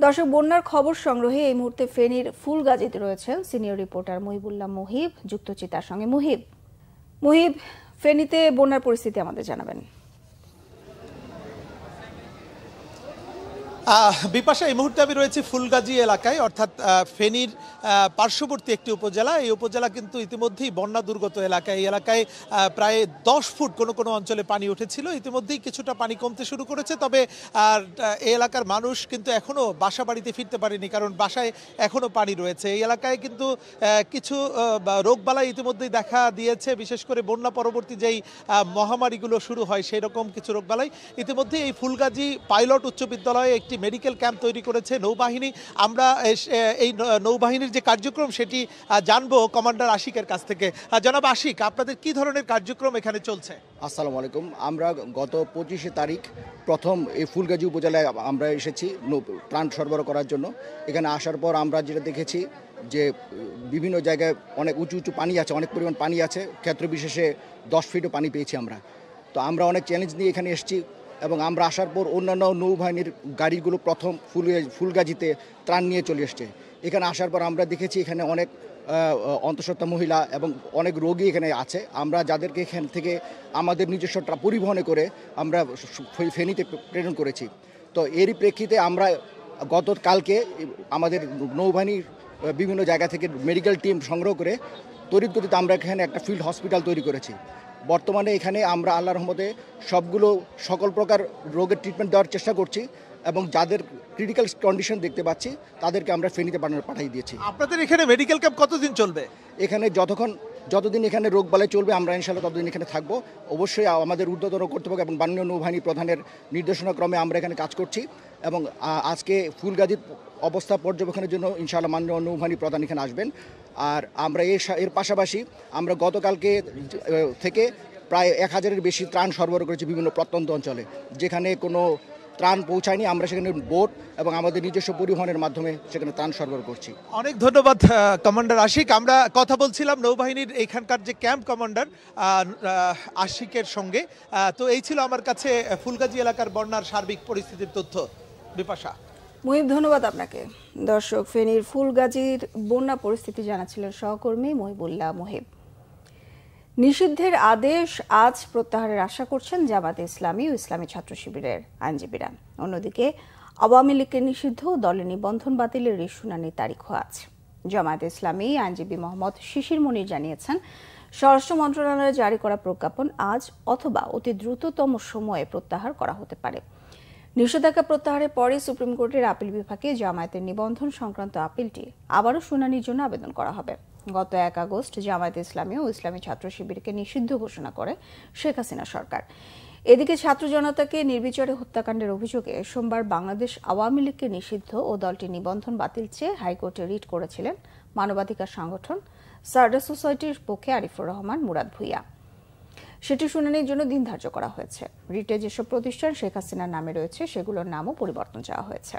দর্শক, বন্যার খবর সংগ্রহে এই মুহূর্তে ফেনীর ফুলগাজীতে রয়েছেন সিনিয়র রিপোর্টার মহিবুল্লাহ মুহিব, যুক্ত আছি তার সঙ্গে। মুহিব, ফেনীতে বন্যার পরিস্থিতি আমাদের জানাবেন। বিপাশা, এই মুহূর্তে আমি রয়েছি ফুলগাজী এলাকায়, অর্থাৎ ফেনীর পার্শ্ববর্তী একটি উপজেলা। এই উপজেলা কিন্তু ইতিমধ্যেই বন্যা দুর্গত এলাকা। এই এলাকায় প্রায় 10 ফুট কোনো কোনো অঞ্চলে পানি উঠেছিল। ইতিমধ্যেই কিছুটা পানি কমতে শুরু করেছে, তবে এই এলাকার মানুষ কিন্তু এখনও বাসা বাড়িতে ফিরতে পারেনি, কারণ বাসায় এখনও পানি রয়েছে। এই এলাকায় কিন্তু কিছু রোগবালাই ইতিমধ্যেই দেখা দিয়েছে, বিশেষ করে বন্যা পরবর্তী যেই মহামারীগুলো শুরু হয় সেই রকম কিছু রোগবালাই। ইতিমধ্যেই এই ফুলগাজী পাইলট উচ্চ বিদ্যালয়ে একটি মেডিকেল ক্যাম্প তৈরি করেছে নৌবাহিনী। আমরা এই নৌবাহিনীর যে কার্যক্রম সেটি জানবো কমান্ডার আশিকের কাছ থেকে। জনাব আশিক, আপনাদের কি ধরনের কার্যক্রম এখানে চলছে? আসসালামু আলাইকুম। আমরা গত 25 তারিখ প্রথম এই ফুলগাজী উপজেলায় আমরা এসেছি ত্রাণ সরবরাহ করার জন্য। এখানে আসার পর আমরা যেটা দেখেছি যে বিভিন্ন জায়গায় অনেক উঁচু উঁচু পানি আছে, অনেক পরিমাণ পানি আছে, ক্ষেত্র বিশেষে 10 ফিটও পানি পেয়েছি আমরা। তো আমরা অনেক চ্যালেঞ্জ নিয়ে এখানে এসেছি এবং আমরা আসার পর অন্যান্য নৌবাহিনীর গাড়িগুলো প্রথম ফুলগাজীতে ত্রাণ নিয়ে চলে এসছে। এখানে আসার পর আমরা দেখেছি এখানে অনেক অন্তঃসত্ত্বা মহিলা এবং অনেক রোগী এখানে আছে। আমরা যাদেরকে এখান থেকে আমাদের নিজস্ব পরিবহনে করে আমরা ফেনীতে প্রেরণ করেছি। তো এরই প্রেক্ষিতে আমরা গতকালকে আমাদের নৌবাহিনীর বিভিন্ন জায়গা থেকে মেডিকেল টিম সংগ্রহ করে তড়িৎ গতিতে আমরা এখানে একটা ফিল্ড হসপিটাল তৈরি করেছি। বর্তমানে এখানে আমরা আল্লাহর রহমতে সকল প্রকার রোগের ট্রিটমেন্ট দেওয়ার চেষ্টা করছি এবং যাদের ক্রিটিক্যাল কন্ডিশন দেখতে পাচ্ছি তাদেরকে আমরা ফেনীতে পাঠিয়ে দিয়েছি। আপনাদের এখানে মেডিকেল ক্যাম্প কতদিন চলবে? এখানে যতদিন এখানে রোগ বালাই চলবে আমরা ইনশাআল্লাহ ততদিন এখানে থাকবো। অবশ্যই আমাদের ঊর্ধ্বতন কর্তৃপক্ষ এবং মাননীয় নৌবাহিনী প্রধানের নির্দেশনাক্রমে আমরা এখানে কাজ করছি এবং আজকে ফুলগাজীর অবস্থা পর্যবেক্ষণের জন্য ইনশাআল্লাহ মাননীয় নৌবাহিনী প্রধান এখানে আসবেন। আর আমরা এর পাশাপাশি আমরা গতকালকে থেকে প্রায় 1000-এর বেশি ত্রাণ সরবরাহ করেছি বিভিন্ন প্রত্যন্ত অঞ্চলে, যেখানে কোনো ত্রাণ পৌঁছায়নি। আমরা সেখানে বোট এবং আমাদের নিজস্ব পরিবহনের মাধ্যমে সেখানে ত্রাণ সরবরাহ করছি। অনেক ধন্যবাদ কমান্ডার আশিক। আমরা কথা বলছিলাম নৌবাহিনীর এখানকার যে ক্যাম্প কমান্ডার আশিকের সঙ্গে। তো এই ছিল আমার কাছে ফুলগাজী এলাকার বন্যার সার্বিক পরিস্থিতির তথ্য। বিপাশা। মুহিব, ধন্যবাদ আপনাকে। দর্শক, ফেনীর ফুলগাজীর বন্যা পরিস্থিতি জানাচ্ছিলেন সহকর্মী মহিবুল্লাহ মুহিব। নিষিদ্ধের আদেশ আজ প্রত্যাহারের আশা করছেন জামায়াতে ইসলামী ও ইসলামী ছাত্র শিবিরের আইনজীবীরা। অন্যদিকে আওয়ামী লীগের নিষিদ্ধ দলের নিবন্ধন বাতিলের শুনানির তারিখও আজ। জামায়াতে ইসলামী আইনজীবী মোহাম্মদ শিশির মনির জানিয়েছেন, স্বরাষ্ট্র মন্ত্রণালয়ে জারি করা প্রজ্ঞাপন আজ অথবা অতি দ্রুততম সময়ে প্রত্যাহার করা হতে পারে। নিষেধাজ্ঞা প্রত্যাহারের পরে সুপ্রিম কোর্টের আপিল বিভাগে জামায়াতের নিবন্ধন সংক্রান্ত আপিলটি আবারও শুনানির জন্য আবেদন করা হবে। গত 1 আগস্ট জামায়াতে ইসলামী ও ইসলামী ছাত্র শিবিরকে নিষিদ্ধ ঘোষণা করে শেখ হাসিনা সরকার। এদিকে ছাত্র জনতাকে নির্বিচারে হত্যাকাণ্ডের অভিযোগে সোমবার বাংলাদেশ আওয়ামী লীগকে নিষিদ্ধ ও দলটির নিবন্ধন বাতিল চেয়ে হাইকোর্টে রিট করেছিলেন মানবাধিকার সংগঠন সারডা সোসাইটির পক্ষে আরিফুর রহমান মুরাদ ভুইয়া। সেটি শুনানির জন্য দিন ধার্য করা হয়েছে। রিটে যেসব প্রতিষ্ঠান শেখ হাসিনার নামে রয়েছে সেগুলোর নামও পরিবর্তন চাওয়া হয়েছে।